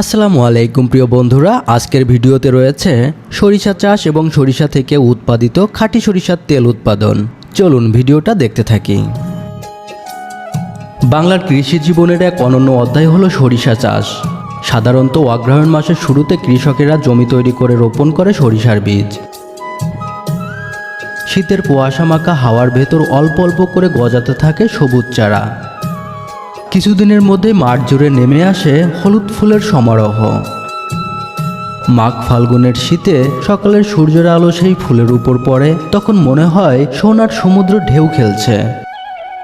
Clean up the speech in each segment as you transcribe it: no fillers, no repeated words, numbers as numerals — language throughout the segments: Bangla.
আসসালামু আলাইকুম প্রিয় বন্ধুরা, আজকের ভিডিওতে রয়েছে সরিষা চাষ এবং সরিষা থেকে উৎপাদিত খাঁটি সরিষার তেল উৎপাদন। চলুন ভিডিওটা দেখতে থাকি। বাংলার কৃষি জীবনের এক অনন্য অধ্যায় হলো সরিষা চাষ। সাধারণত অগ্রহায়ণ মাসের শুরুতে কৃষকেরা জমি তৈরি করে রোপণ করে সরিষার বীজ। শীতের কুয়াশা মাখা হাওয়ার ভেতর অল্প অল্প করে গজাতে থাকে সবুজ চারা। কিছুদিনের মধ্যে মাঠ জুড়ে নেমে আসে হলুদ ফুলের সমারোহ। মাঘ ফাল্গুনের শীতে সকালের সূর্যের আলো সেই ফুলের উপর পড়ে, তখন মনে হয় সোনার সমুদ্র ঢেউ খেলছে।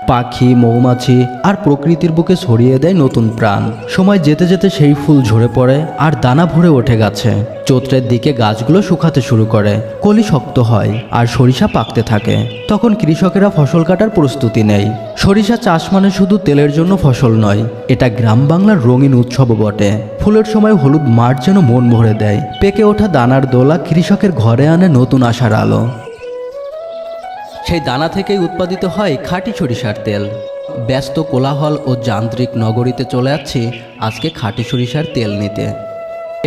পাখি, মৌমাছি আর প্রকৃতির বুকে ছড়িয়ে দেয় নতুন প্রাণ। সময় যেতে যেতে সেই ফুল ঝরে পড়ে আর দানা ভরে ওঠে গাছে। চৈত্রের দিকে গাছগুলো শুকাতে শুরু করে, কলি শক্ত হয় আর সরিষা পাকতে থাকে। তখন কৃষকেরা ফসল কাটার প্রস্তুতি নেয়। সরিষা চাষ মানে শুধু তেলের জন্য ফসল নয়, এটা গ্রাম বাংলার রঙিন উৎসবও বটে। ফুলের সময় হলুদ মাঠ যেন মন ভরে দেয়। পেকে ওঠা দানার দোলা কৃষকের ঘরে আনে নতুন আশার আলো। সেই দানা থেকেই উৎপাদিত হয় খাঁটি সরিষার তেল। ব্যস্ত কোলাহল ও যান্ত্রিক নগরীতে চলে যাচ্ছি আজকে খাঁটি সরিষার তেল নিতে।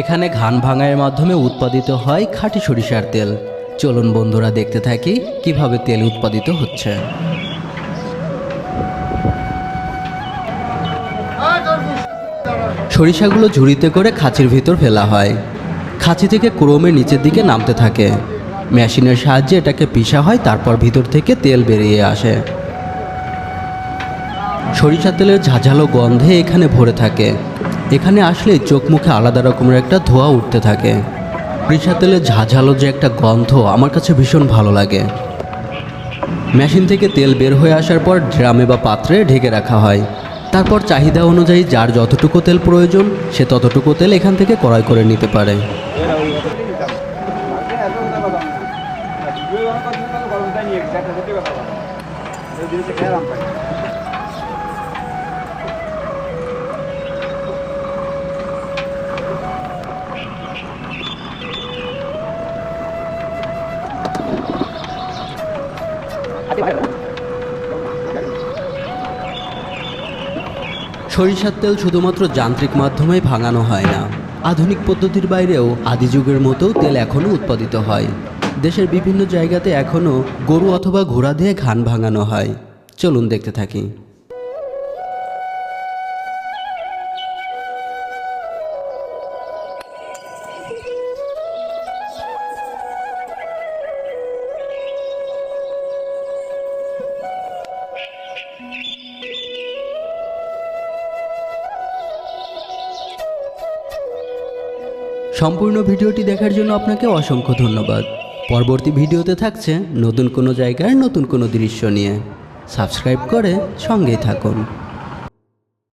এখানে ঘান ভাঙায়ের মাধ্যমে উৎপাদিত হয় খাঁটি সরিষার তেল। চলুন বন্ধুরা দেখতে থাকি কিভাবে তেল উৎপাদিত হচ্ছে। সরিষাগুলো ঝুড়িতে করে খাঁচির ভিতর ফেলা হয়। খাঁচি থেকে ক্রমে নিচের দিকে নামতে থাকে। মেশিনের সাহায্যে এটাকে পিষা হয়, তারপর ভিতর থেকে তেল বেরিয়ে আসে। সরিষা তেলের ঝাঁঝালো গন্ধে এখানে ভরে থাকে। এখানে আসলেই চোখ মুখে আলাদা রকমের একটা ধোঁয়া উঠতে থাকে। সরিষা তেলের ঝাঁঝালো যে একটা গন্ধ আমার কাছে ভীষণ ভালো লাগে। মেশিন থেকে তেল বের হয়ে আসার পর ড্রামে বা পাত্রে ঢেকে রাখা হয়। তারপর চাহিদা অনুযায়ী যার যতটুকু তেল প্রয়োজন সে ততটুকু তেল এখান থেকে ক্রয় করে নিতে পারে। সরিষার তেল শুধুমাত্র যান্ত্রিক মাধ্যমেই ভাঙানো হয় না, আধুনিক পদ্ধতির বাইরেও আদি যুগের মতো তেল এখনও উৎপাদিত হয়। দেশের বিভিন্ন জায়গাতে এখনও গরু অথবা ঘোড়া দিয়ে ঘান ভাঙানো হয়। চলুন দেখতে থাকি। সম্পূর্ণ ভিডিওটি দেখার জন্য আপনাকে অসংখ্য ধন্যবাদ। পরবর্তী ভিডিওতে থাকছে নতুন কোনো জায়গার নতুন কোনো দৃশ্য নিয়ে। সাবস্ক্রাইব করে সঙ্গেই থাকুন।